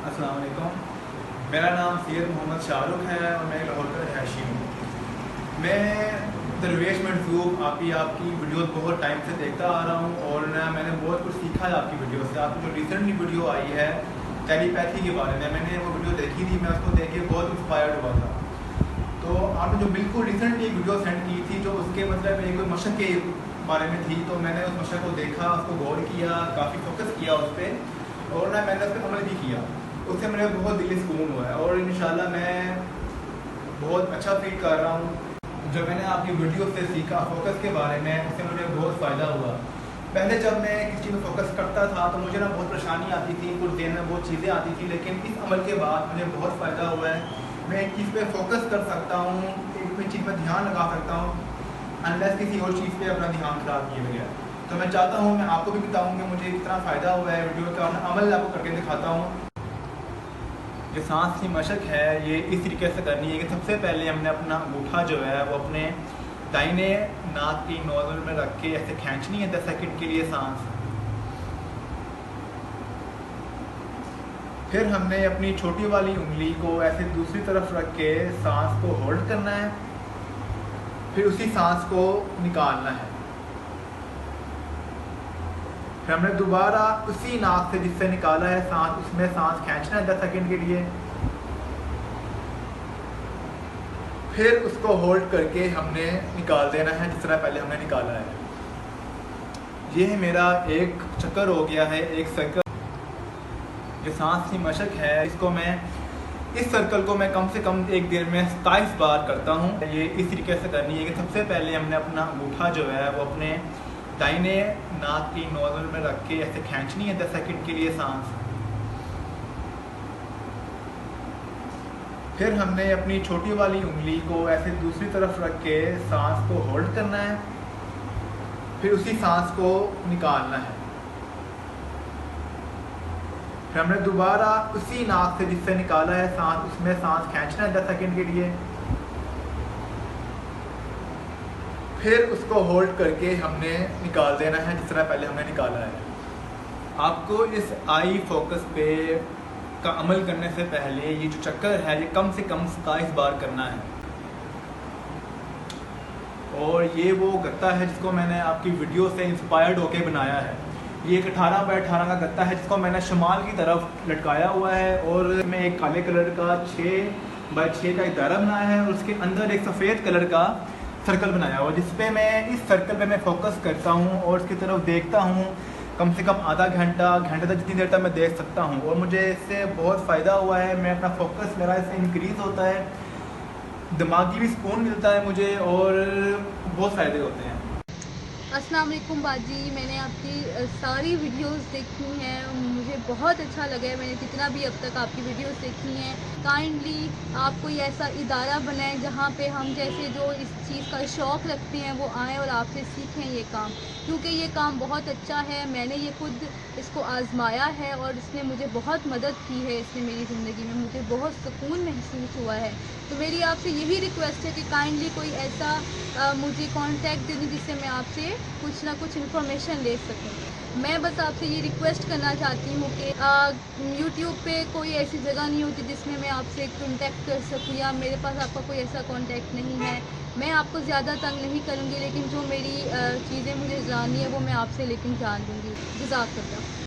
अस्सलाम वालेकुम। मेरा नाम सैयद मोहम्मद शाहरुख है और मैं लाहौर का रहायशी हूँ। मैं दरवेश मंसूब आपकी वीडियोस बहुत टाइम से देखता आ रहा हूँ और मैंने बहुत कुछ सीखा है आपकी वीडियो से। आपकी जो रिसेंटली वीडियो आई है टेलीपैथी के बारे में, मैंने वो वीडियो देखी थी, मैं उसको देख के बहुत इंस्पायर्ड हुआ था। तो आपने जो बिल्कुल रिसेंटली एक वीडियो सेंड की थी जो उसके मतलब एक मशक के बारे में थी, तो मैंने उस मशक को देखा, उसको गौर किया, काफ़ी फोकस किया उस पर और मैंने उस पर अमल भी किया। उससे मेरे बहुत दिली सुकून हुआ है और इंशाल्लाह मैं बहुत अच्छा फील कर रहा हूँ। जो मैंने आपकी वीडियो से सीखा फोकस के बारे में, उससे मुझे बहुत फ़ायदा हुआ। पहले जब मैं किसी चीज़ में फोकस करता था तो मुझे ना बहुत परेशानी आती थी, कुछ देर में बहुत चीज़ें आती थी, लेकिन इस अमल के बाद मुझे बहुत फ़ायदा हुआ है। मैं एक चीज़ पे फोकस कर सकता हूँ, एक कोई चीज़ पर ध्यान लगा सकता हूँ अनलेस किसी और चीज़ पे अपना ध्यान ख़राब किए बगैर। तो मैं चाहता हूँ मैं आपको भी बताऊँ कि मुझे कितना फ़ायदा हुआ है वीडियो का, अमल आपको करके दिखाता हूँ। जो सांस की मशक है ये इस तरीके से करनी है कि सबसे पहले हमने अपना अंगूठा जो है वो अपने दाहिने नाक की नोज़ल में रख के ऐसे खींचनी है 10 सेकंड के लिए सांस। फिर हमने अपनी छोटी वाली उंगली को ऐसे दूसरी तरफ रख के सांस को होल्ड करना है, फिर उसी सांस को निकालना है। फिर हमने दोबारा उसी नाक से जिससे निकाला है सांस, उसमें सांस खींचना है 10 सेकंड के लिए, फिर उसको होल्ड करके हमने निकाल देना है जिस तरह पहले हमने निकाला है। ये है मेरा एक चक्कर हो गया है, एक सर्कल। जो सांस की मशक है इस सर्कल को मैं कम से कम एक देर में 27 बार करता हूँ। ये इस तरीके से करनी है कि सबसे पहले हमने अपना अंगूठा जो है वो अपने दाहिने नाक की नोज़ल में रख के ऐसे खींचनी है 10 सेकंड के लिए सांस। फिर हमने अपनी छोटी वाली उंगली को ऐसे दूसरी तरफ रख के सांस को होल्ड करना है, फिर उसी सांस को निकालना है। फिर हमने दोबारा उसी नाक से जिससे निकाला है सांस, उसमें सांस खींचना है 10 सेकंड के लिए, फिर उसको होल्ड करके हमने निकाल देना है जिस तरह पहले हमने निकाला है। आपको इस आई फोकस पे का अमल करने से पहले ये जो चक्कर है ये कम से कम 27 बार करना है। और ये वो गत्ता है जिसको मैंने आपकी वीडियो से इंस्पायर्ड होकर बनाया है। ये एक 18 बाय 18 का गत्ता है जिसको मैंने शुमाल की तरफ लटकाया हुआ है और मैं एक काले कलर का 6 बाय 6 का एक दायरा बनाया है और उसके अंदर एक सफ़ेद कलर का सर्कल बनाया हुआ, जिसपे मैं इस सर्कल पे मैं फोकस करता हूँ और उसकी तरफ देखता हूँ कम से कम आधा घंटा तक, जितनी देर तक मैं देख सकता हूँ। और मुझे इससे बहुत फ़ायदा हुआ है, मैं अपना फोकस मेरा इससे इंक्रीज़ होता है, दिमागी भी सुकून मिलता है मुझे और बहुत फ़ायदे होते हैं। अस्सलाम वालेकुम बाजी, मैंने आपकी सारी वीडियोस देखी हैं, मुझे बहुत अच्छा लगा है। मैंने जितना भी अब तक आपकी वीडियोस देखी हैं, काइंडली आप कोई ऐसा इदारा बनाएं जहाँ पे हम जैसे जो इस चीज़ का शौक़ रखते हैं वो आएँ और आपसे सीखें ये काम, क्योंकि ये काम बहुत अच्छा है। मैंने ये खुद इसको आज़माया है और इसने मुझे बहुत मदद की है। इसने मेरी ज़िंदगी में मुझे बहुत सुकून महसूस हुआ है। तो मेरी आपसे यही रिक्वेस्ट है कि काइंडली कोई ऐसा मुझे कांटेक्ट दे दें जिससे मैं आपसे कुछ ना कुछ इन्फॉर्मेशन ले सकूं। मैं बस आपसे ये रिक्वेस्ट करना चाहती हूँ कि यूट्यूब पे कोई ऐसी जगह नहीं होती जिसमें मैं आपसे कांटेक्ट कर सकूँ, या मेरे पास आपका कोई ऐसा कांटेक्ट नहीं है। मैं आपको ज़्यादा तंग नहीं करूँगी, लेकिन जो मेरी चीज़ें मुझे जाननी है वो मैं आपसे लेकिन जान दूँगी। जज़ाकल्लाह।